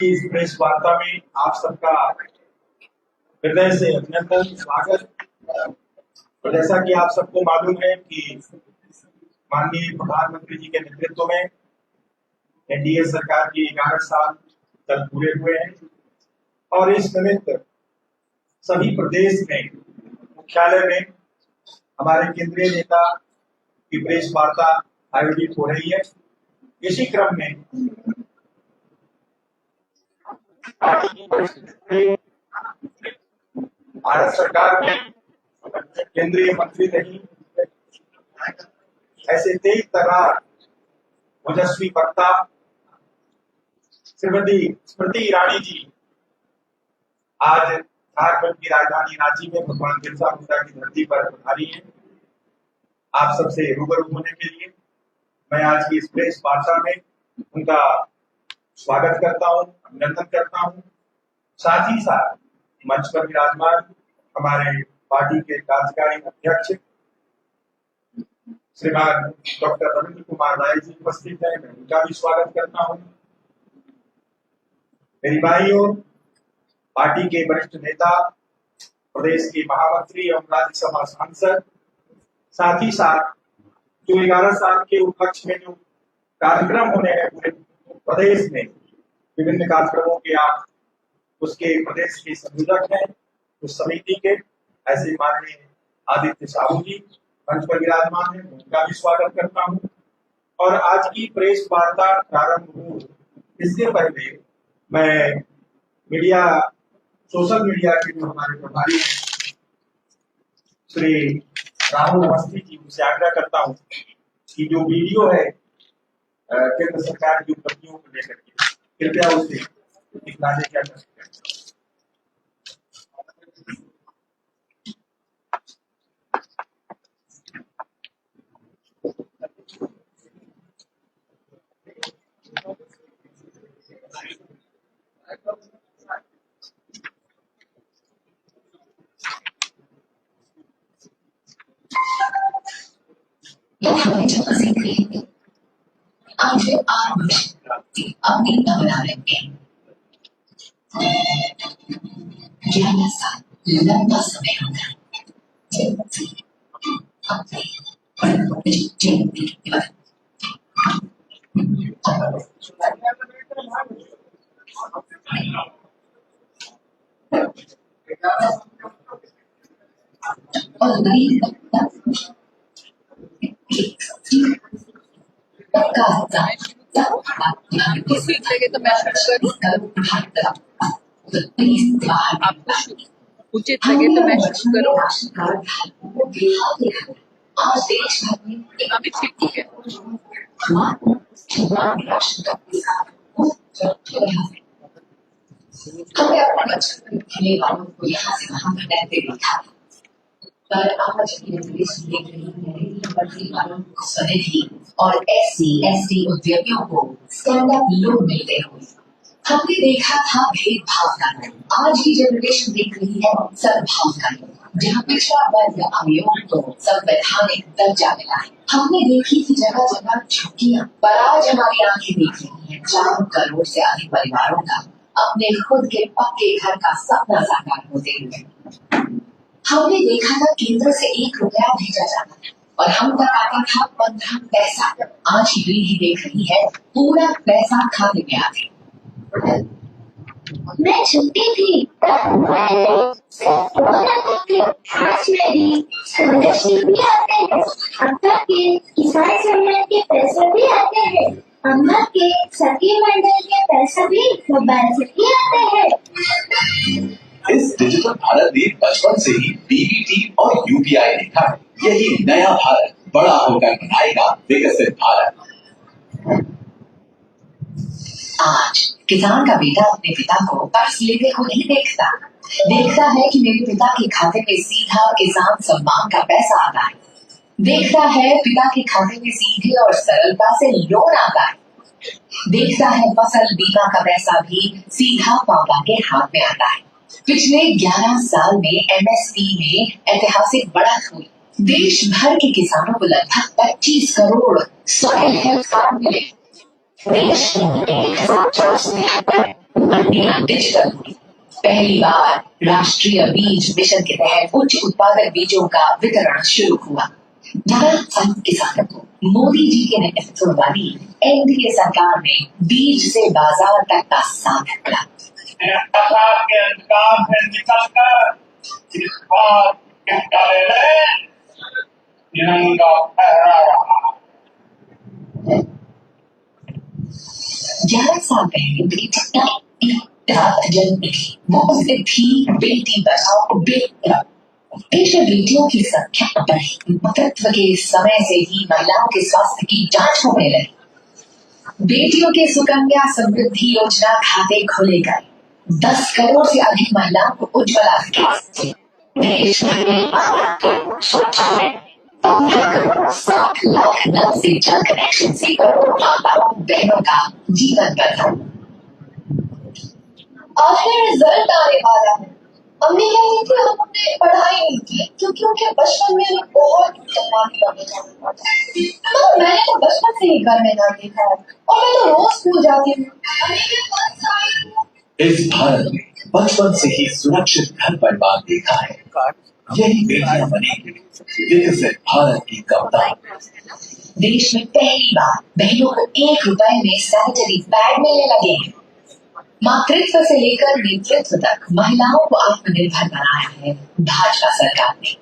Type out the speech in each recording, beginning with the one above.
इस प्रेस वार्ता में आप सबका हृदय से अभिनंदन, स्वागत। और जैसा कि आप सबको मालूम है कि माननीय प्रधानमंत्री जी के नेतृत्व में एनडीए सरकार की 11 साल तक पूरे हुए हैं और इस निमित्त सभी प्रदेश में मुख्यालय में हमारे केंद्रीय नेता की प्रेस वार्ता आयोजित हो रही है। इसी क्रम में भारत सरकार में केंद्रीय मंत्री रही ऐसे तेज तर्रार ओजस्वी वक्ता श्रीमती स्मृति ईरानी जी आज झारखंड की राजधानी रांची में भगवान बिरसा मुंडा की धरती पर पधारी हैं। आप सबसे रूबरू होने के लिए मैं आज की इस प्रेस वार्ता में उनका स्वागत करता हूं, अभिनंदन करता हूं। साथ ही साथ मंच पर विराजमान हमारे पार्टी के कार्यकारी अध्यक्ष श्रीमान डॉक्टर रविंद्र कुमार राय जी उपस्थित हैं, मैं उनका भी स्वागत करता हूं। मेरी भाइयों, पार्टी के वरिष्ठ नेता, प्रदेश के महामंत्री एवं राज्यसभा सांसद, साथ ही साथ जो 11 साल के उपलक्ष्य में जो कार्यक्रम होने हैं पूरे प्रदेश में, विभिन्न कार्यक्रमों के आप उसके प्रदेश के संयोजक हैं, उस समिति के ऐसे माननीय आदित्य साहू जी मंच पर विराजमान है, उनका भी स्वागत करता हूं। और आज की प्रेस वार्ता प्रारंभ हो इससे पहले मैं सोशल मीडिया के जो हमारे प्रभारी हैं श्री राहुल अवस्थी जी, उनसे आग्रह करता हूं कि जो वीडियो है केंद्र सरकार की उपलब्धियों को लेकर के कृपया उसे दिखलाने क्या कर सकते हैं। आज अपनी बना लेंगे। 11 साल लंबा समय होगा और किसी जगह तो मैं आपको उचित लगे तो मैं शुरू करूँ। अभी ठीक है। हमें अपने बचपन खेलने वालों को यहाँ से वहाँ भटकते देखा, पर आज की देश देख रही है बढ़ती वालों को स्वदेशी और SC ST उद्यमियों को स्टैंड अप लोन मिलते हुए। हमने देखा था भेदभाव का, आज की जनरेशन देख रही है सद्भाव का, जहाँ पिछड़ा वर्ग आयोग को संवैधानिक दर्जा मिला है। हमने देखी थी जगह जगह झुग्गियां, पर आज हमारी आंखें देख रही है 4 करोड़ से अधिक परिवारों का अपने खुद के पक्के घर का सपना साकार होते हुए। हमने देखा था केंद्र से 1 रुपया भेजा जाता था और हम तक आता था 15 पैसा। आज ही देख रही है पूरा पैसा खाते में आते। मैं छुट्टी थी तब आज मेरी संरक्षी भी आते हैं, अब्बा के किसान सम्मान के पैसे भी आते हैं, अम्मा के सखी मंडल के पैसे भी मोबाइल से ही आते हैं। इस डिजिटल भारत ने बचपन से ही डीबीटी और यूपीआई देखा है। यही नया भारत बड़ा होकर बनाएगा विकसित भारत। आज किसान का बेटा अपने पिता को कर्ज लेते हुए नहीं देखता है कि मेरे पिता के खाते में सीधा किसान सम्मान का पैसा आता है। देखता है पिता के खाते में सीधे और सरलता से लोन आता है। देखता है फसल बीमा का पैसा भी सीधा पापा के हाथ में आता है। पिछले 11 साल में MSP में ऐतिहासिक बढ़त हुई। देश भर के किसानों को लगभग 25 करोड़ सॉइल हेल्थ कार्ड मिले। देश में 1000 में दुनिया डिजिटल हुई। पहली बार राष्ट्रीय बीज मिशन के तहत उच्च उत्पादक बीजों का वितरण शुरू हुआ। भारत सब किसानों को मोदी जी के नेतृत्व वाली एनडीए सरकार ने बीज से बाजार तक का साथ पड़ा। सरकार के अधिकार से निकलकर इस बार के डाले में तिरंगा फहरा रहा। 11 साल पहले बेटी जन्मी थी, वो उस दिन थी बेटी बचाओ बेटी पढ़ाओ। देश में बेटियों की संख्या बढ़ी। मातृत्व के समय से ही महिलाओं के स्वास्थ्य की जांच होने लगी। बेटियों के सुकन्या समृद्धि योजना खाते खोले गए। 10 करोड़ से अधिक महिलाओं को उज्ज्वला देश में 7 लाख नल से जल कनेक्शन से करोड़ों माताओं बहनों का जीवन बदला। आज मेरा रिजल्ट आने वाला है। मम्मी कह रही थी हमने पढ़ाई नहीं की क्योंकि उनके बचपन में बहुत तकलीफ करने जाना पड़ता है। मगर मैंने तो बचपन से ही घर में घर देखा है और मैं तो रोज स्कूल जाती हूँ। इस भारत में बचपन से ही सुरक्षित घर परिवार देखा है। यही बेटियां बनेंगी विकसित भारत की कप्तान। देश में पहली बार बहनों को 1 रुपए में सैनिटरी पैड मिलने लगे हैं। मातृत्व से लेकर नेतृत्व तक महिलाओं को आत्मनिर्भर बनाया है भाजपा सरकार ने।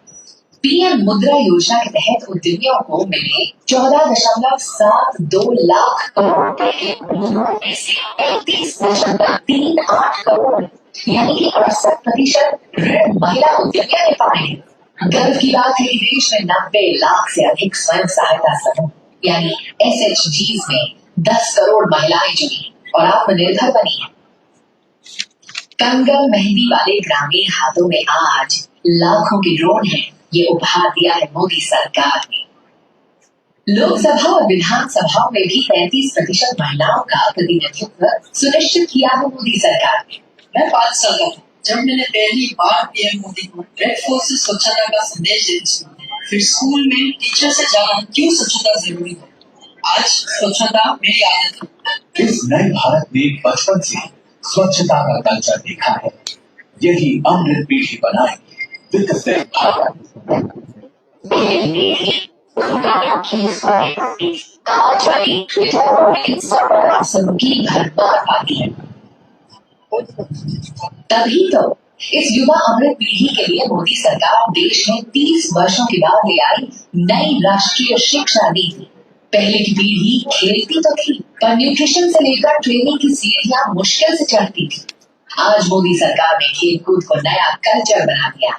पीएम मुद्रा योजना के तहत उद्यमियों को मिले 14.72 लाख करोड़ में से 35.38 करोड़ यानी कि 68% ऋण महिला उद्यमियों ने पाए हैं। गर्व की बात है कि देश में 90 लाख से अधिक स्वयं सहायता समूह यानी SHGs में 10 करोड़ महिलाएं जुड़ी और आत्मनिर्भर बनी है। कंगन मेहंदी वाले ग्रामीण हाथों में आज लाखों के ड्रोन हैं। ये उपहार दिया है मोदी सरकार ने। लोकसभा और विधानसभा में भी 35% महिलाओं का प्रतिनिधित्व सुनिश्चित किया है मोदी सरकार ने। मैं 5 साल का था जब मैंने पहली बार पीएम मोदी को रेड फोर्ट से स्वच्छता का संदेश देते सुना। फिर स्कूल में टीचर से जाना क्यों स्वच्छता जरूरी है। आज स्वच्छता मेरी आदत है। इस नए भारत ने बचपन से स्वच्छता का कल्चर देखा है। यही अमृत पीढ़ी बनाएगी विकसित भारत। की भरमार पाती है। तभी तो इस युवा अमृत पीढ़ी के लिए मोदी सरकार देश में 30 वर्षों के बाद ले आई नई राष्ट्रीय शिक्षा नीति। पहले की पीढ़ी खेलती तो थी पर न्यूट्रिशन से लेकर ट्रेनिंग की सीढ़ियां मुश्किल से चढ़ती थी। आज मोदी सरकार ने खेलकूद को नया कल्चर बना दिया।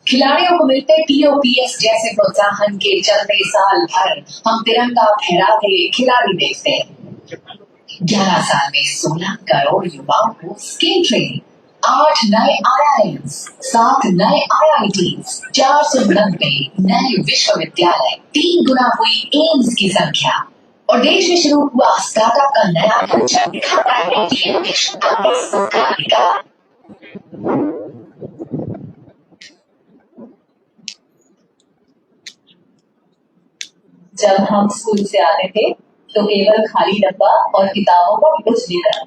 खिलाड़ियों को मिलते POPS जैसे प्रोत्साहन के चलते साल भर हम तिरंगा फहराते खिलाड़ी देखते हैं। 11 साल में 16 करोड़ युवाओं को स्किल ट्रेनिंग, 8 नए IIMs, 7 नए IITs, 490 नए विश्वविद्यालय, 3 गुना हुई एम्स की संख्या और देश में शुरू हुआ स्टार्टअप का नया कल्चर दिखाता है कि इनोवेशन का सरकार का। जब हम स्कूल से आते थे तो केवल खाली डब्बा और किताबों का कुछ लेकर।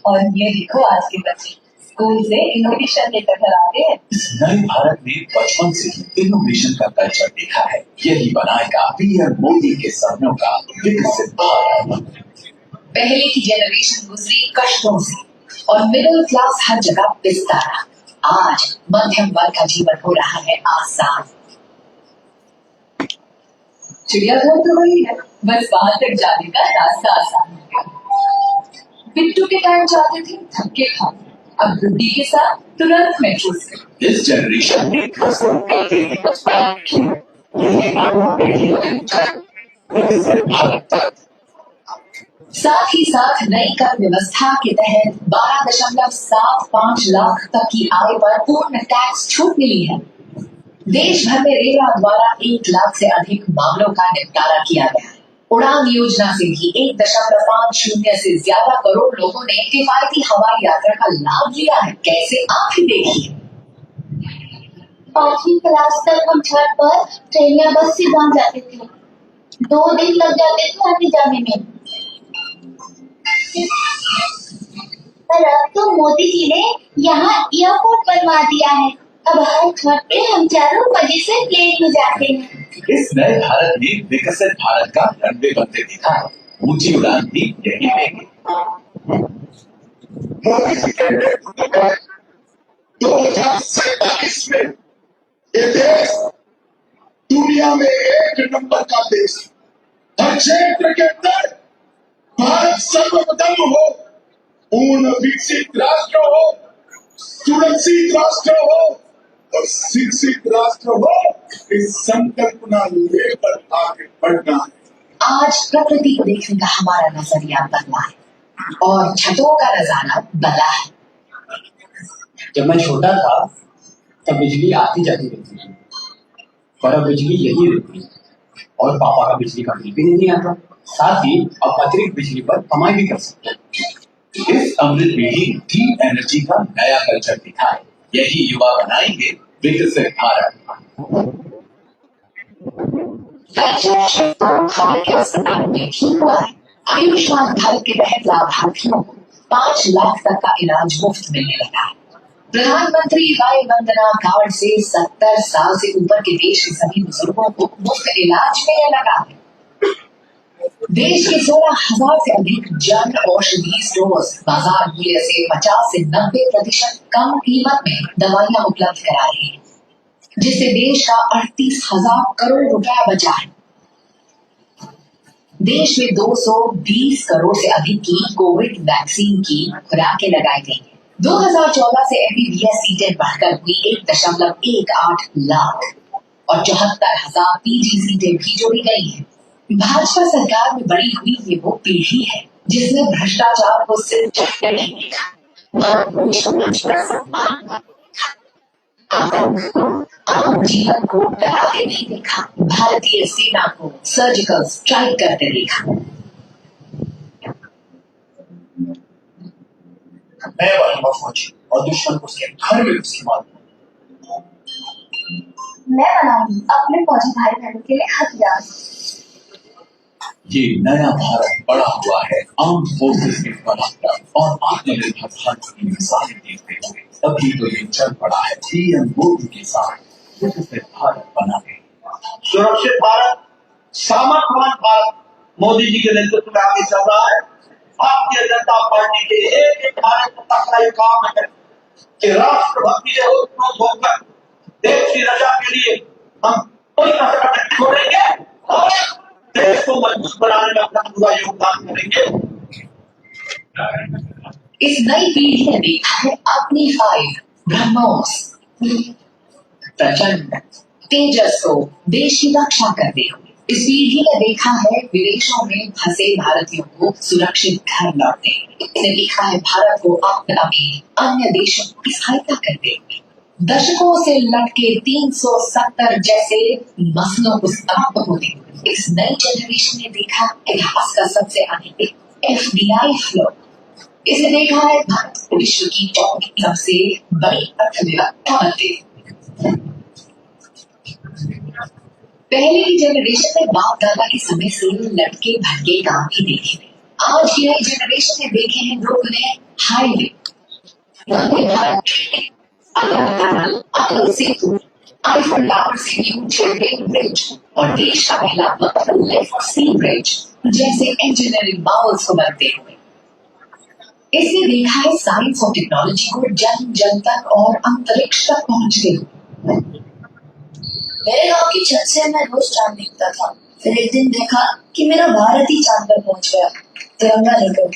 और ये देखो आज के बच्चे स्कूल से इनोवेशन लेकर घर आते हैं। इस नए भारत ने बचपन से ही इनोवेशन का कल्चर देखा है। यही बनाएगा पीएम मोदी के सपनों का विकसित भारत। पहले की जनरेशन गुजरी कष्टों से और मिडिल क्लास हर जगह पिसता रहा। आज मध्यम वर्ग का जीवन हो रहा है आसान। चिड़ियाघर तो वही है, बस वहां तक जाने का रास्ता आसान हो गया। बिट्टू के टाइम जाते थे धक्के खाते, अब गुड्डी के साथ तुरंत मेट्रो से। इस जनरेशन ने साथ ही साथ नई कर व्यवस्था के तहत 12.75 लाख तक की आय पर पूर्ण टैक्स छूट मिली है। देश भर में रेरा द्वारा 1 लाख से अधिक मामलों का निपटारा किया गया है। उड़ान योजना से भी 1.50 से ज्यादा करोड़ लोगों ने किफायती हवाई यात्रा का लाभ लिया है। कैसे आप ही देखिए। 5वीं क्लास तक हम छत पर ट्रेन या बस से पहुंच जाते थे। 2 दिन लग जाते थे आने जाने में। मोदी जी ने यहाँ एयरपोर्ट बनवा दिया है। अब हर घर पे हम चारों मजे से प्लेन में जाते हैं। इस नए भारत ने विकसित भारत का रनवे बनते देखा है। ऊंची उड़ान भी यही लेंगे। मोदी जी के नेतृत्व में 2047 में ये देश दुनिया में 1 नंबर का देश, हर क्षेत्र के अंदर भारत सर्वप्रथम हो, पूर्ण विकसित राष्ट्र हो, सुरक्षित राष्ट्र हो और शिक्षित राष्ट्र हो, इस संकल्पना लेकर आगे बढ़ना है। आज प्रकृति को देखने का हमारा नजरिया बदला है और छतों का नजारा बदला है। जब मैं छोटा था तब बिजली आती जाती रहती थी, पर अब बिजली यही रहती है और पापा का बिजली का बिल भी नहीं आता। साथ ही अब अतिरिक्त बिजली पर कमाई भी कर सकते हैं। इस अमृत पीढ़ी ने क्लीन एनर्जी का नया कल्चर दिखा है। यही युवा बनाएंगे विकसित भारत। भारत के अस्पताल में ठीक हुआ है। आयुष्मान भारत के तहत लाभार्थियों को 5 लाख तक का इलाज मुफ्त मिलने लगा है। प्रधानमंत्री वय वंदना कार्ड से 70 साल से ऊपर के देश के सभी बुजुर्गों को मुफ्त इलाज मिलने लगा है। देश के 16,000 से अधिक जन औषधि स्टोर्स बाजार मूल्य से 50 से 90% कम कीमत में दवाइयां उपलब्ध करा रहे हैं, जिससे देश का 38,000 करोड़ रुपया बचा है। देश में 220 करोड़ से अधिक की कोविड वैक्सीन की खुराकें लगाई गई हैं। 2014 से एमबीबीएस सीटें बढ़कर हुई 1.18 लाख और 74,000 पीजी सीटें भी जोड़ी गई हैं। भाजपा सरकार में बड़ी हुई ये वो पीढ़ी है जिसने भ्रष्टाचार को सिर्फ चटके नहीं देखा, आम जीवन को डराते नहीं देखा, भारतीय सेना को सर्जिकल स्ट्राइक करते देखा। मैं बनूंगा फौजी और दुश्मन को उसके घर में उसकी मारूंगा। मैं बनाऊंगी अपने फौजी भाई बहनों के लिए हथियार। ये नया भारत बड़ा हुआ है आर्म्ड फोर्सेस के पराक्रम और आत्मनिर्भर भारत की मिसालें देखते हुए। तभी तो ये चल पड़ा है पीएम मोदी के साथ विकसित भारत बनाने। सुरक्षित भारत, सामर्थ्यवान भारत मोदी जी के नेतृत्व में आगे चल रहा है। भारतीय जनता पार्टी के एक भारत का ये काम है कि राष्ट्रभक्ति से उत्पन्न होकर देश की रक्षा के लिए हम कोई कसर नहीं छोड़ेंगे और देश को मजबूत बनाने में अपना पूरा योगदान करेंगे। इस नई पीढ़ी ने देखा है अपनी 5 ब्रह्मोस, प्रचंड तेजस को देश की रक्षा करते हुए। इस पीढ़ी ने देखा है विदेशों में फंसे भारतीयों को सुरक्षित घर लौटते। इसने देखा है भारत को आपदा में अन्य देशों की सहायता करते हुए। दशकों से लटके 370 जैसे मसलों को समाप्त होते हुए इस नई जनरेशन ने देखा इतिहास का सबसे अधिक FDI फ्लो। इसे देखा है भारत को विश्व की चौथी सबसे बड़ी अर्थव्यवस्था बनते। पहले की जनरेशन में बाप दादा के समय से लटके भटके काम ही देखे थे। आज की नई जनरेशन ने देखे हैं roadway, highway, Atal Setu, Eiffel tower से रेल ब्रिज और देश का पहला लेफ्ट सी ब्रिज जैसे इंजीनियरिंग मार्वल्स को बनते हुए। इसने देखा है साइंस और टेक्नोलॉजी को जन जन तक और अंतरिक्ष तक पहुंचते हुए। मेरे गांव की छत से मैं रोज चांद देखता था। फिर एक दिन देखा कि मेरा भारत ही चांद पर पहुंच गया, तिरंगा लेकर।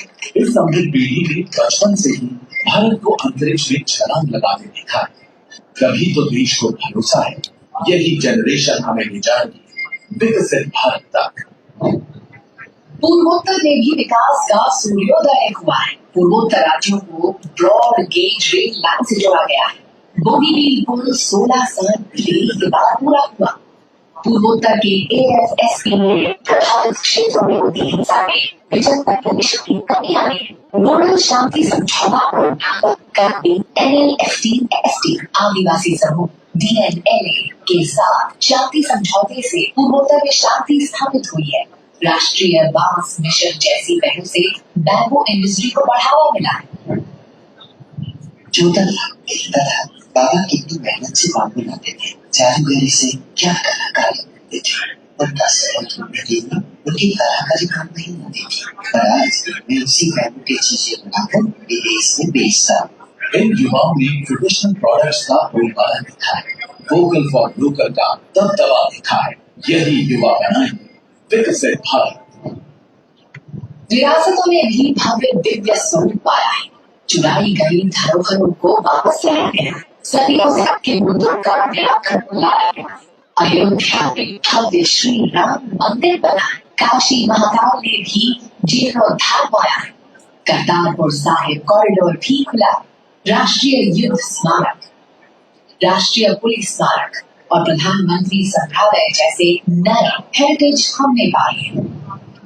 इस अमृत पीढ़ी ने बचपन से ही भारत को अंतरिक्ष में छलांग लगाते देखा है। तभी तो देश को भरोसा है यही जनरेशन हमें ले जाएगी विकसित भारत तक। पूर्वोत्तर में भी विकास का सूर्योदय हुआ है। पूर्वोत्तर राज्यों को ब्रॉड गेज रेल लाइन से जोड़ा गया है। बोगीबील पुल 16 साल के बाद पूरा हुआ। पूर्वोत्तर के AFSP प्रभावित क्षेत्रों में होती हिंसा में विजनता कमीशन की कमी आई। नोडल शांति समझौता को NLFT-ST आदिवासी समूह DNLA के साथ शांति समझौते से पूर्वोत्तर में शांति स्थापित हुई है। राष्ट्रीय बांस मिशन जैसी पहल से बैम्बू इंडस्ट्री को बढ़ावा मिला है। 14 लाख मिलता था। बाबा कितनी मेहनत से काम बनाते थे, जादूगरी से क्या कलाकारी करते थे, पर 10 साल की उम्र में उनकी कलाकारी काम नहीं होती थी। पर आज मैं उसी वैल्यू की चीजें बनाकर विदेश में बेचता हूँ। इन युवाओं ने ट्रेडिशनल प्रोडक्ट्स का बोलबाला दिखा है, वोकल फॉर लोकल का दबदबा दिखा है। यही युवा बनाएंगे विकसित भारत। विरासतों ने भी भव्य दिव्य स्वरूप पाया है। चुराई गई धरोहरों को वापस लाया गया, सदियों से के मुद्दों का निराकरण लाया गया। अयोध्या में भव्य श्री राम मंदिर बना, काशी महाकाल ने भी जीर्णोद्धार पाया। करतारपुर साहिब कॉरिडोर भी खुला, राष्ट्रीय युद्ध स्मारक, राष्ट्रीय पुलिस स्मारक और प्रधानमंत्री संग्रहालय जैसे नए हेरिटेज हमने पाए हैं।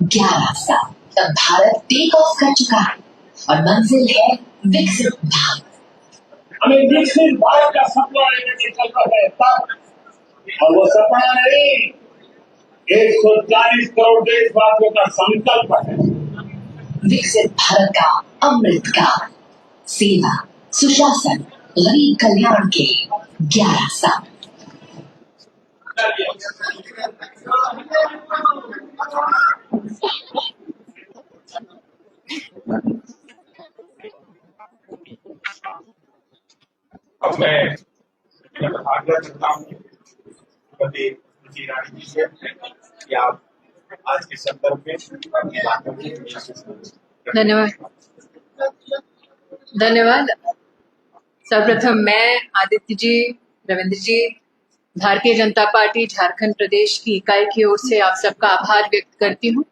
11 साल तक भारत टेक ऑफ कर चुका है और मंजिल है विकसित भारत। हमें विकसित भारत का सपना लेकर के चल रहे हैं तब, और वो सपना नहीं 140 करोड़ देशवासियों का संकल्प है। विकसित भारत का अमृत काल, सेवा, सुशासन, गरीब कल्याण के 11 साल। अब मैं आग्रह करता हूँ रानी जी से कि आप आज के संदर्भ में धन्यवाद। सर्वप्रथम मैं आदित्य जी, रविंद्र जी, भारतीय जनता पार्टी झारखंड प्रदेश की इकाई की ओर से आप सबका आभार व्यक्त करती हूँ।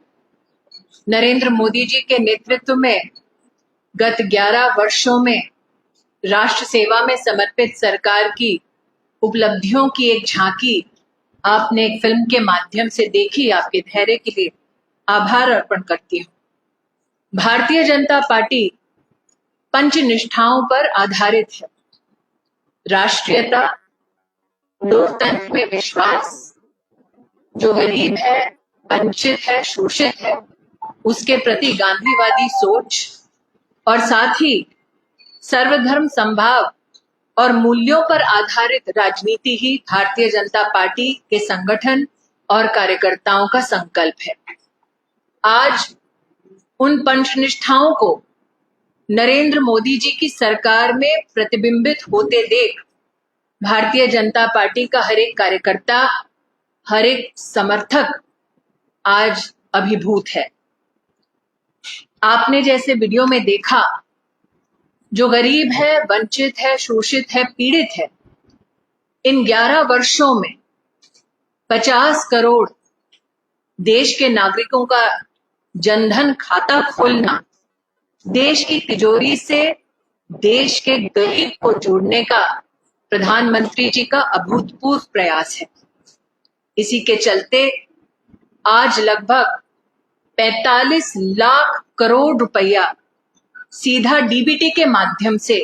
नरेंद्र मोदी जी के नेतृत्व में गत 11 वर्षों में राष्ट्र सेवा में समर्पित सरकार की उपलब्धियों की एक झांकी आपने एक फिल्म के माध्यम से देखी। आपके धैर्य के लिए आभार अर्पण करती हूँ। भारतीय जनता पार्टी पंचनिष्ठाओं पर आधारित है। राष्ट्रीयता, लोकतंत्र में विश्वास, जो गरीब है, वंचित है, शोषित है, उसके प्रति गांधीवादी सोच और साथ ही सर्वधर्म संभाव और मूल्यों पर आधारित राजनीति ही भारतीय जनता पार्टी के संगठन और कार्यकर्ताओं का संकल्प है। आज उन पंचनिष्ठाओं को नरेंद्र मोदी जी की सरकार में प्रतिबिंबित होते देख भारतीय जनता पार्टी का हर एक कार्यकर्ता, हर एक समर्थक आज अभिभूत है। आपने जैसे वीडियो में देखा, जो गरीब है, वंचित है, शोषित है, पीड़ित है, इन 11 वर्षों में 50 करोड़ देश के नागरिकों का जनधन खाता खोलना, देश की तिजोरी से देश के गरीब को जोड़ने का प्रधानमंत्री जी का अभूतपूर्व प्रयास है। इसी के चलते आज लगभग 45 लाख करोड़ रुपया सीधा डीबीटी के माध्यम से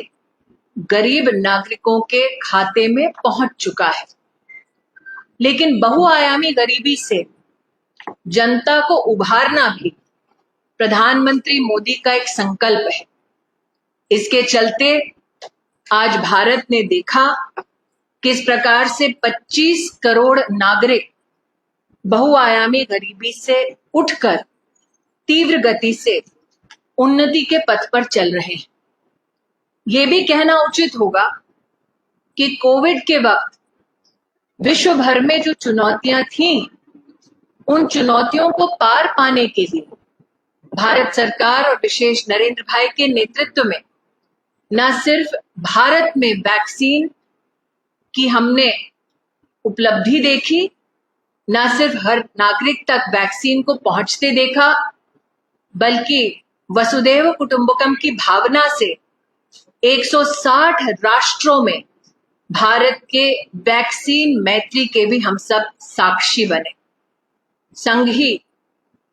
गरीब नागरिकों के खाते में पहुंच चुका है। लेकिन बहुआयामी गरीबी से जनता को उभारना भी प्रधानमंत्री मोदी का एक संकल्प है। इसके चलते आज भारत ने देखा किस प्रकार से 25 करोड़ नागरिक बहुआयामी गरीबी से उठकर तीव्र गति से उन्नति के पथ पर चल रहे हैं। ये भी कहना उचित होगा कि कोविड के वक्त विश्व भर में जो चुनौतियां थीं, उन चुनौतियों को पार पाने के लिए भारत सरकार और विशेष नरेंद्र भाई के नेतृत्व में न सिर्फ भारत में वैक्सीन की हमने उपलब्धि देखी, न सिर्फ हर नागरिक तक वैक्सीन को पहुंचते देखा, बल्कि वसुधैव कुटुंबकम की भावना से 160 राष्ट्रों में भारत के वैक्सीन मैत्री के भी हम सब साक्षी बने। संग ही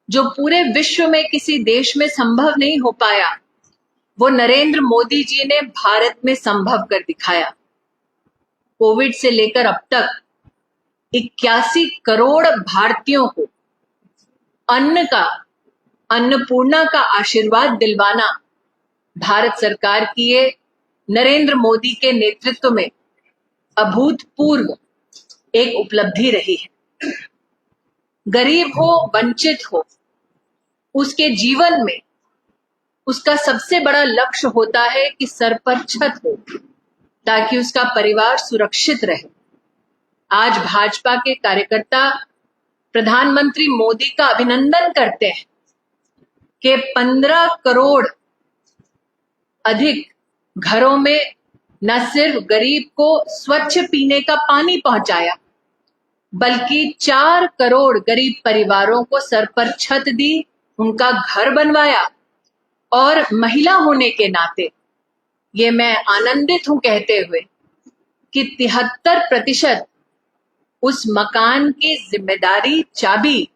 जो पूरे विश्व में किसी देश में संभव नहीं हो पाया, वो नरेंद्र मोदी जी ने भारत में संभव कर दिखाया। कोविड से लेकर अब तक 81 करोड़ भारतीयों को अन्नपूर्णा का आशीर्वाद दिलवाना भारत सरकार की ये नरेंद्र मोदी के नेतृत्व में अभूतपूर्व एक उपलब्धि रही है। गरीब हो, वंचित हो, उसके जीवन में उसका सबसे बड़ा लक्ष्य होता है कि सर पर छत हो ताकि उसका परिवार सुरक्षित रहे। आज भाजपा के कार्यकर्ता प्रधानमंत्री मोदी का अभिनंदन करते हैं कि 15 करोड़ अधिक घरों में न सिर्फ गरीब को स्वच्छ पीने का पानी पहुंचाया, बल्कि 4 करोड़ गरीब परिवारों को सर पर छत दी, उनका घर बनवाया। और महिला होने के नाते ये मैं आनंदित हूं कहते हुए कि 73% उस मकान की जिम्मेदारी, चाबी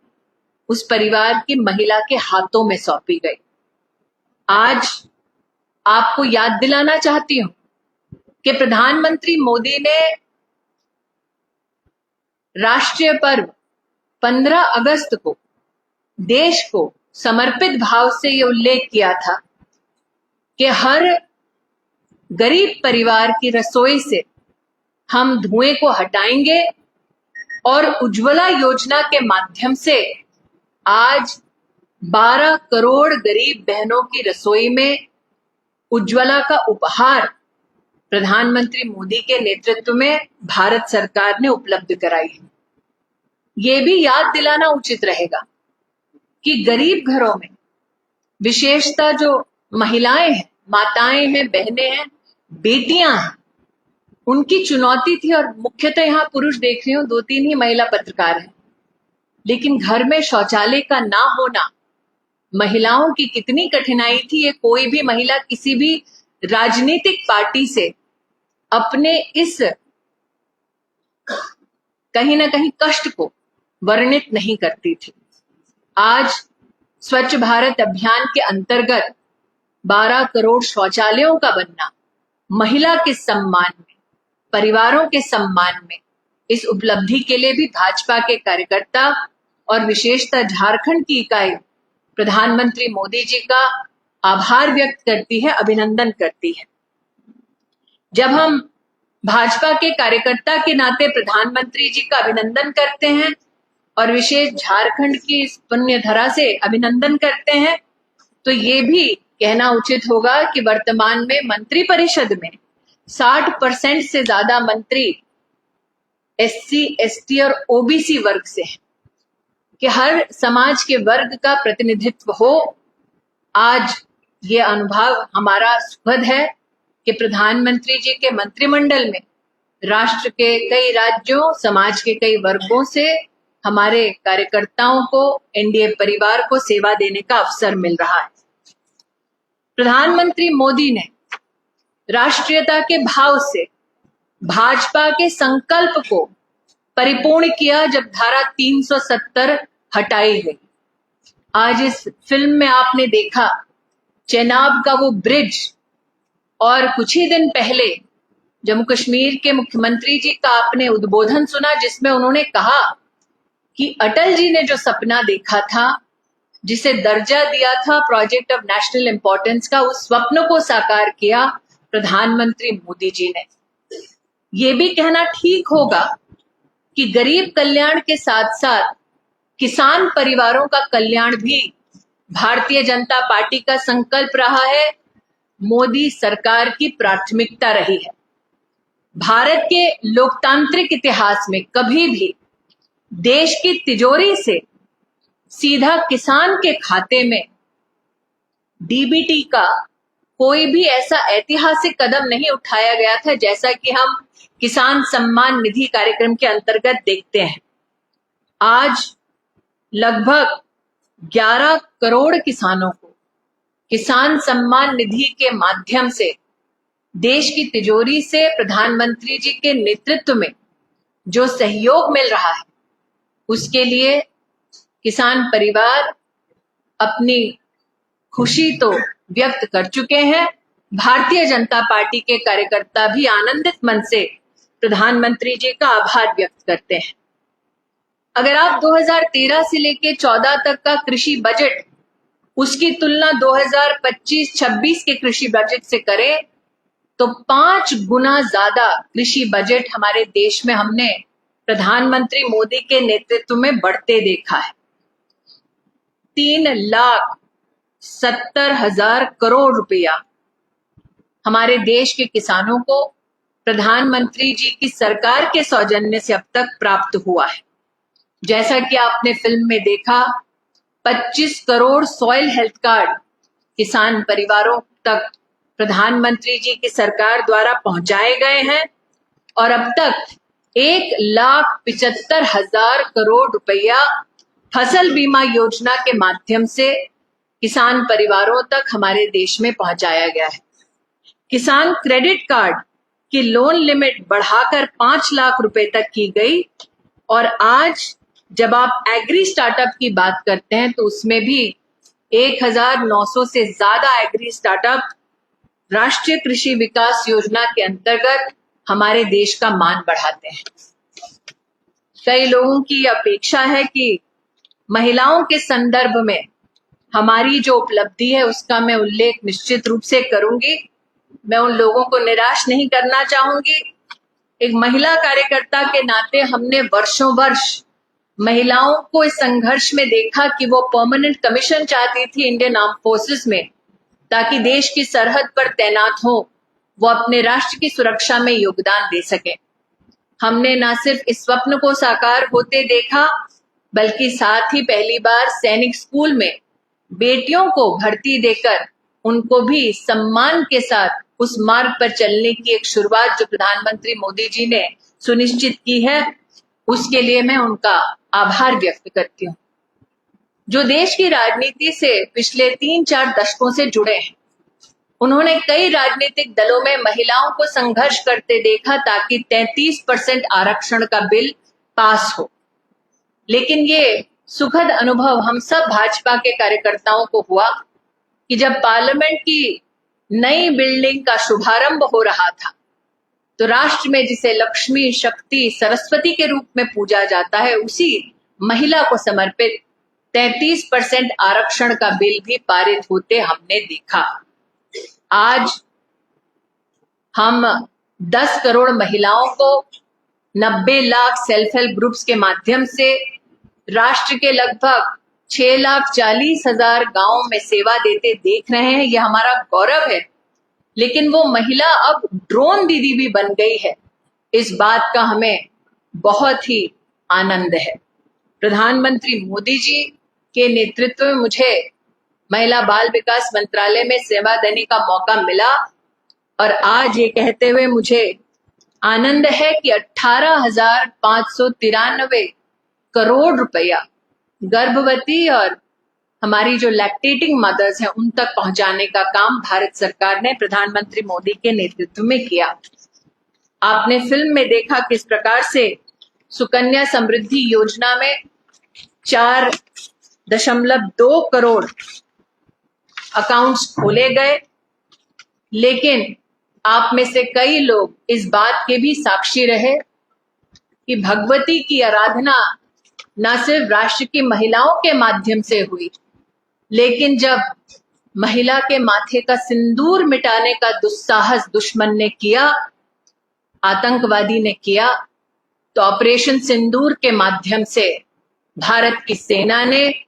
उस परिवार की महिला के हाथों में सौंपी गई। आज आपको याद दिलाना चाहती हूं कि प्रधानमंत्री मोदी ने राष्ट्रीय पर्व 15 अगस्त को देश को समर्पित भाव से ये उल्लेख किया था कि हर गरीब परिवार की रसोई से हम धुएं को हटाएंगे और उज्ज्वला योजना के माध्यम से आज 12 करोड़ गरीब बहनों की रसोई में उज्ज्वला का उपहार प्रधानमंत्री मोदी के नेतृत्व में भारत सरकार ने उपलब्ध कराई है। ये भी याद दिलाना उचित रहेगा कि गरीब घरों में विशेषता जो महिलाएं हैं, माताएं हैं, बहनें हैं, बेटियां हैं, उनकी चुनौती थी। और मुख्यतः यहाँ पुरुष देख रही हूं, 2-3 ही महिला पत्रकार हैं, लेकिन घर में शौचालय का ना होना महिलाओं की कितनी कठिनाई थी, ये कोई भी महिला किसी भी राजनीतिक पार्टी से अपने इस कहीं ना कहीं कष्ट को वर्णित नहीं करती थी। आज स्वच्छ भारत अभियान के अंतर्गत 12 करोड़ शौचालयों का बनना महिला के सम्मान में, परिवारों के सम्मान में, इस उपलब्धि के लिए भी भाजपा के कार्यकर्ता और विशेषतः झारखंड की इकाई प्रधानमंत्री मोदी जी का आभार व्यक्त करती है, अभिनंदन करती है। जब हम भाजपा के कार्यकर्ता के नाते प्रधानमंत्री जी का अभिनंदन करते हैं और विशेष झारखंड की इस पुण्य धरा से अभिनंदन करते हैं, तो ये भी कहना उचित होगा कि वर्तमान में मंत्री परिषद में 60% से ज्यादा मंत्री SC, ST और OBC वर्ग से हैं, कि हर समाज के वर्ग का प्रतिनिधित्व हो। आज ये अनुभव हमारा सुखद है कि प्रधानमंत्री जी के मंत्रिमंडल में राष्ट्र के कई राज्यों, समाज के कई वर्गों से हमारे कार्यकर्ताओं को, NDA परिवार को सेवा देने का अवसर मिल रहा है। प्रधानमंत्री मोदी ने राष्ट्रीयता के भाव से भाजपा के संकल्प को परिपूर्ण किया जब धारा 370 हटाई गई। आज इस फिल्म में आपने देखा चेनाब का वो ब्रिज, और कुछ ही दिन पहले जम्मू कश्मीर के मुख्यमंत्री जी का आपने उद्बोधन सुना, जिसमें उन्होंने कहा कि अटल जी ने जो सपना देखा था, जिसे दर्जा दिया था प्रोजेक्ट ऑफ नेशनल इंपॉर्टेंस का, उस स्वप्न को साकार किया प्रधानमंत्री मोदी जी ने। ये भी कहना ठीक होगा कि गरीब कल्याण के साथ साथ किसान परिवारों का कल्याण भी भारतीय जनता पार्टी का संकल्प रहा है, मोदी सरकार की प्राथमिकता रही है। भारत के लोकतांत्रिक इतिहास में कभी भी देश की तिजोरी से सीधा किसान के खाते में DBT का कोई भी ऐसा ऐतिहासिक कदम नहीं उठाया गया था, जैसा कि हम किसान सम्मान निधि कार्यक्रम के अंतर्गत देखते हैं। आज लगभग 11 करोड़ किसानों को किसान सम्मान निधि के माध्यम से देश की तिजोरी से प्रधानमंत्री जी के नेतृत्व में जो सहयोग मिल रहा है, उसके लिए किसान परिवार अपनी खुशी तो व्यक्त कर चुके हैं। भारतीय जनता पार्टी के कार्यकर्ता भी आनंदित मन से प्रधानमंत्री जी का आभार व्यक्त करते हैं। अगर आप 2013 से लेकर 14 तक का कृषि बजट, उसकी तुलना 2025-26 के कृषि बजट से करें, तो 5 गुना ज्यादा कृषि बजट हमारे देश में हमने प्रधानमंत्री मोदी के नेतृत्व में बढ़ते देखा है। 3,70,000 करोड़ रुपया हमारे देश के किसानों को प्रधानमंत्री जी की सरकार के सौजन्य से अब तक प्राप्त हुआ है। जैसा कि आपने फिल्म में देखा, 25 करोड़ सॉइल हेल्थ कार्ड किसान परिवारों तक प्रधानमंत्री जी की सरकार द्वारा पहुंचाए गए हैं और अब तक 1,75,000 करोड़ रुपया फसल बीमा योजना के माध्यम से किसान परिवारों तक हमारे देश में पहुंचाया गया है। किसान क्रेडिट कार्ड की लोन लिमिट बढ़ाकर 5 लाख रुपए तक की गई और आज जब आप एग्री स्टार्टअप की बात करते हैं तो उसमें भी 1,900 से ज्यादा एग्री स्टार्टअप राष्ट्रीय कृषि विकास योजना के अंतर्गत हमारे देश का मान बढ़ाते हैं। कई लोगों की अपेक्षा है कि महिलाओं के संदर्भ में हमारी जो उपलब्धि है उसका मैं उल्लेख निश्चित रूप से करूंगी। मैं उन लोगों को निराश नहीं करना चाहूंगी। एक महिला कार्यकर्ता के नाते हमने वर्षों वर्ष महिलाओं को इस संघर्ष में देखा कि वो परमानेंट कमीशन चाहती थी इंडियन आर्म फोर्सेस में, ताकि देश की सरहद पर तैनात हो, वो अपने राष्ट्र की सुरक्षा में योगदान दे सके। हमने न सिर्फ इस स्वप्न को साकार होते देखा, बल्कि साथ ही पहली बार सैनिक स्कूल में बेटियों को भर्ती देकर उनको भी सम्मान के साथ उस मार्ग पर चलने की एक शुरुआत जो प्रधानमंत्री मोदी जी ने सुनिश्चित की है, उसके लिए मैं उनका आभार व्यक्त करती हूँ। जो देश की राजनीति से पिछले 3-4 दशकों से जुड़े हैं, उन्होंने कई राजनीतिक दलों में महिलाओं को संघर्ष करते देखा ताकि 33% आरक्षण का बिल पास हो। लेकिन ये सुखद अनुभव हम सब भाजपा के कार्यकर्ताओं को हुआ कि जब पार्लियामेंट की नई बिल्डिंग का शुभारंभ हो रहा था, तो राष्ट्र में जिसे लक्ष्मी, शक्ति, सरस्वती के रूप में पूजा जाता है, उसी महिला को समर्पित 33% आरक्षण का बिल भी पारित होते हमने देखा। आज हम 10 करोड़ महिलाओं को 90 लाख सेल्फ हेल्प ग्रुप्स के माध्यम से राष्ट्र के लगभग 6,40,000 गांवों में सेवा देते देख रहे हैं। यह हमारा गौरव है। लेकिन वो महिला अब ड्रोन दीदी भी बन गई है, इस बात का हमें बहुत ही आनंद है। प्रधानमंत्री मोदी जी के नेतृत्व में मुझे महिला बाल विकास मंत्रालय में सेवा देने का मौका मिला और आज ये कहते हुए मुझे आनंद है कि 18,593 करोड़ रुपया गर्भवती और हमारी जो लैक्टेटिंग मदर्स हैं उन तक पहुंचाने का काम भारत सरकार ने प्रधानमंत्री मोदी के नेतृत्व में किया। आपने फिल्म में देखा किस प्रकार से सुकन्या समृद्धि योजना में 4.2 करोड़ अकाउंट्स खोले गए, लेकिन आप में से कई लोग इस बात के भी साक्षी रहे कि भगवती की आराधना न सिर्फ राष्ट्र की महिलाओं के माध्यम से हुई, लेकिन जब महिला के माथे का सिंदूर मिटाने का दुस्साहस दुश्मन ने किया, आतंकवादी ने किया, तो ऑपरेशन सिंदूर के माध्यम से भारत की सेना ने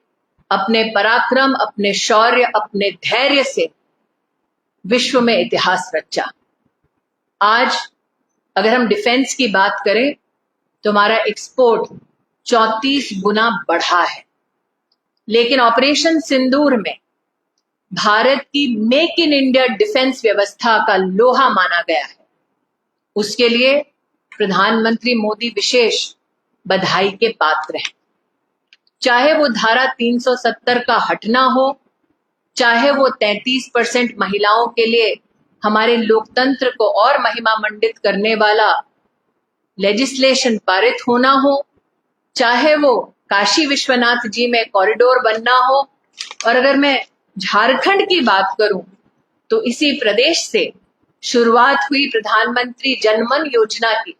अपने पराक्रम, अपने शौर्य, अपने धैर्य से विश्व में इतिहास रचा। आज अगर हम डिफेंस की बात करें तो हमारा एक्सपोर्ट 34 गुना बढ़ा है, लेकिन ऑपरेशन सिंदूर में भारत की मेक इन इंडिया डिफेंस व्यवस्था का लोहा माना गया है। उसके लिए प्रधानमंत्री मोदी विशेष बधाई के पात्र हैं। चाहे वो धारा 370 का हटना हो, चाहे वो 33% महिलाओं के लिए हमारे लोकतंत्र को और महिमा मंडित करने वाला लेजिस्लेशन पारित होना हो, चाहे वो काशी विश्वनाथ जी में कॉरिडोर बनना हो, और अगर मैं झारखंड की बात करूं तो इसी प्रदेश से शुरुआत हुई प्रधानमंत्री जनमन योजना की,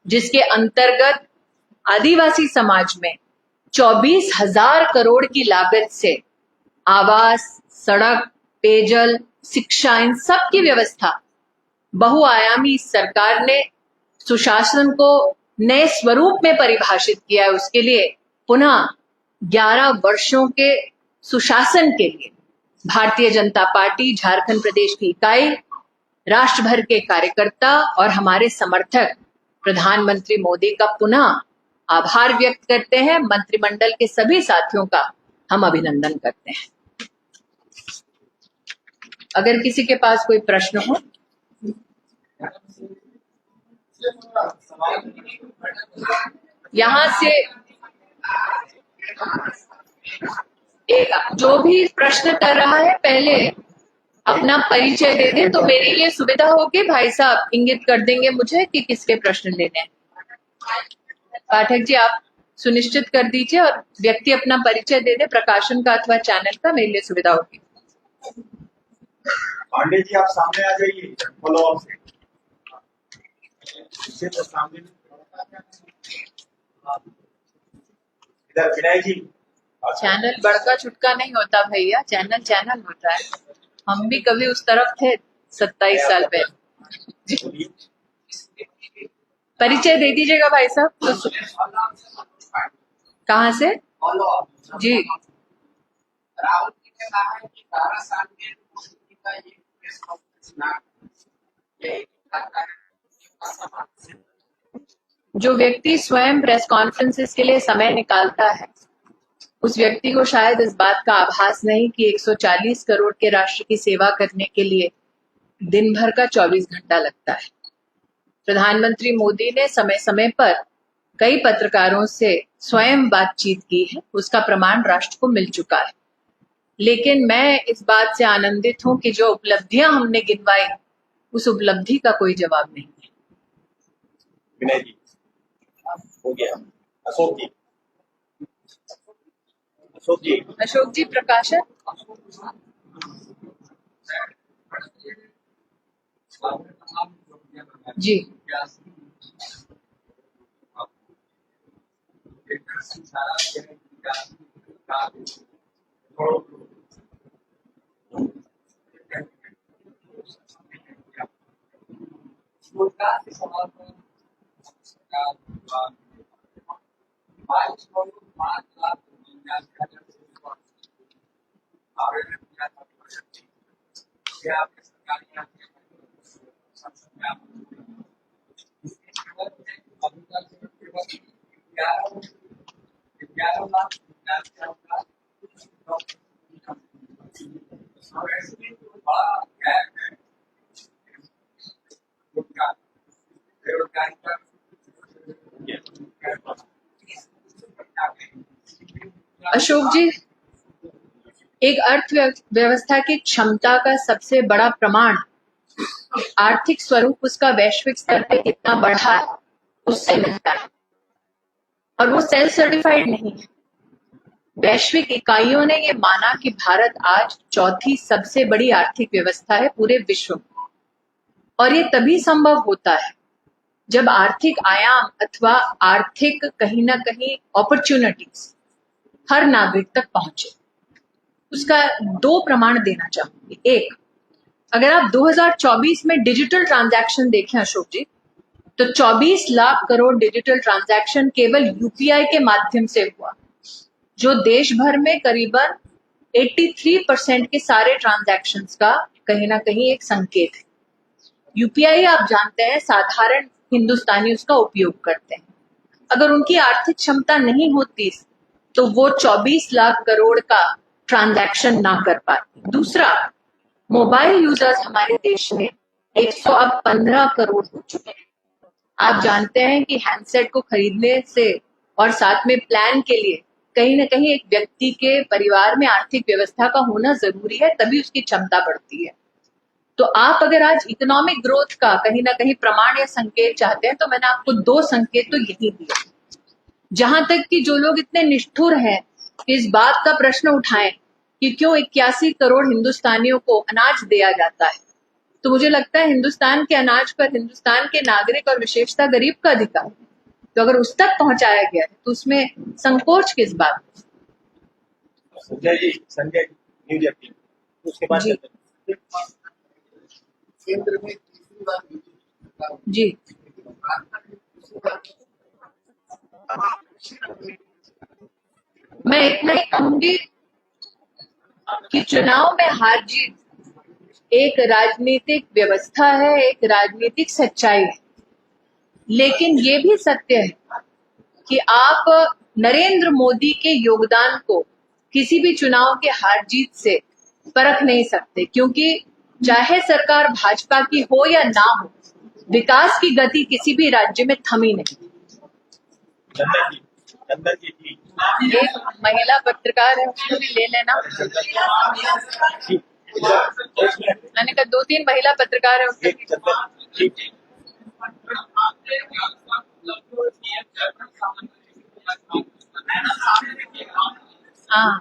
जिसके अंतर्गत आदिवासी समाज में 24,000 करोड़ की लागत से आवास, सड़क, पेयजल, शिक्षा, इन सब की व्यवस्था बहुआयामी सरकार ने सुशासन को नए स्वरूप में परिभाषित किया है। उसके लिए पुनः 11 वर्षों के सुशासन के लिए भारतीय जनता पार्टी झारखंड प्रदेश की इकाई, राष्ट्र भर के कार्यकर्ता और हमारे समर्थक प्रधानमंत्री मोदी का पुनः आभार व्यक्त करते हैं। मंत्रिमंडल के सभी साथियों का हम अभिनंदन करते हैं। अगर किसी के पास कोई प्रश्न हो। यहां से एक जो भी प्रश्न कर रहा है पहले अपना परिचय दे दे, तो मेरे लिए सुविधा होगी। भाई साहब इंगित कर देंगे मुझे कि किसके प्रश्न लेने हैं। पाठक जी आप सुनिश्चित कर दीजिए और व्यक्ति अपना परिचय दे दे, प्रकाशन का अथवा चैनल का, मेरे लिए सुविधा होगी। पांडे जी आप सामने आ जाइए फॉलो अप से तो सामने इधर विनय जी। चैनल बड़का छुटका नहीं होता भैया, चैनल चैनल होता है। हम भी कभी उस तरफ थे 27 साल पहले। परिचय दे दीजिएगा भाई साहब। तो कहाँ से जी? जो व्यक्ति स्वयं प्रेस कॉन्फ्रेंसेस के लिए समय निकालता है उस व्यक्ति को शायद इस बात का आभास नहीं कि 140 करोड़ के राष्ट्र की सेवा करने के लिए दिन भर का 24 घंटा लगता है। प्रधानमंत्री मोदी ने समय समय पर कई पत्रकारों से स्वयं बातचीत की है, उसका प्रमाण राष्ट्र को मिल चुका है। लेकिन मैं इस बात से आनंदित हूं कि जो उपलब्धियां हमने गिनवाई उस उपलब्धि का कोई जवाब नहीं है। विनय जी हो गया। अशोक जी, अशोक जी प्रकाशन। जी अशोक जी, एक अर्थव्यवस्था की क्षमता का सबसे बड़ा प्रमाण आर्थिक स्वरूप उसका वैश्विक स्तर पे कितना बढ़ा है उससे मिलता है, और वो सेल्फ सर्टिफाइड नहीं है। वैश्विक इकाइयों ने ये माना कि भारत आज चौथी सबसे बड़ी आर्थिक व्यवस्था है पूरे विश्व में, और ये तभी संभव होता है जब आर्थिक आयाम अथवा आर्थिक कहीं ना कहीं अपॉर्चुनिटीज हर नागरिक तक पहुंचे। उसका 2 प्रमाण देना चाहूंगी। एक, अगर आप 2024 में डिजिटल ट्रांजैक्शन देखें अशोक जी, तो 24 लाख करोड़ डिजिटल ट्रांजैक्शन केवल यूपीआई के माध्यम से हुआ, जो देश भर में करीबन 83% के सारे ट्रांजैक्शंस का कहीं ना कहीं एक संकेत है। यूपीआई आप जानते हैं साधारण हिंदुस्तानी उसका उपयोग करते हैं। अगर उनकी आर्थिक क्षमता नहीं होती तो वो 24 लाख करोड़ का ट्रांजैक्शन ना कर पाते। दूसरा, मोबाइल यूजर्स हमारे देश में 115 करोड़ हो चुके हैं। आप जानते हैं कि हैंडसेट को खरीदने से और साथ में प्लान के लिए कहीं ना कहीं एक व्यक्ति के परिवार में आर्थिक व्यवस्था का होना जरूरी है, तभी उसकी क्षमता बढ़ती है। तो आप अगर आज इकोनॉमिक ग्रोथ का कहीं ना कहीं प्रमाण या संकेत चाहते हैं तो मैंने आपको 2 संकेत तो यही दिए। जहां तक कि जो लोग इतने निष्ठुर हैं कि इस बात का प्रश्न उठाएं कि क्यों 81 करोड़ हिंदुस्तानियों को अनाज दिया जाता है, तो मुझे लगता है हिंदुस्तान के अनाज पर हिंदुस्तान के नागरिक और विशेषता गरीब का अधिकार है। तो अगर उस तक पहुंचाया गया है तो उसमें संकोच किस बात? संजय जी, संजय न्यूज एटीन, उसके बाद केंद्र में जी मैं इतना ही कहूंगी कि चुनाव में हार जीत एक राजनीतिक व्यवस्था है, एक राजनीतिक सच्चाई है, लेकिन ये भी सत्य है कि आप नरेंद्र मोदी के योगदान को किसी भी चुनाव के हार जीत से परख नहीं सकते, क्योंकि चाहे सरकार भाजपा की हो या ना हो, विकास की गति किसी भी राज्य में थमी नहीं। चंदन जी थी। एक महिला पत्रकार है, उसको भी ले लेना। मैंने कहा 2-3 महिला पत्रकार है, उसको भी। हाँ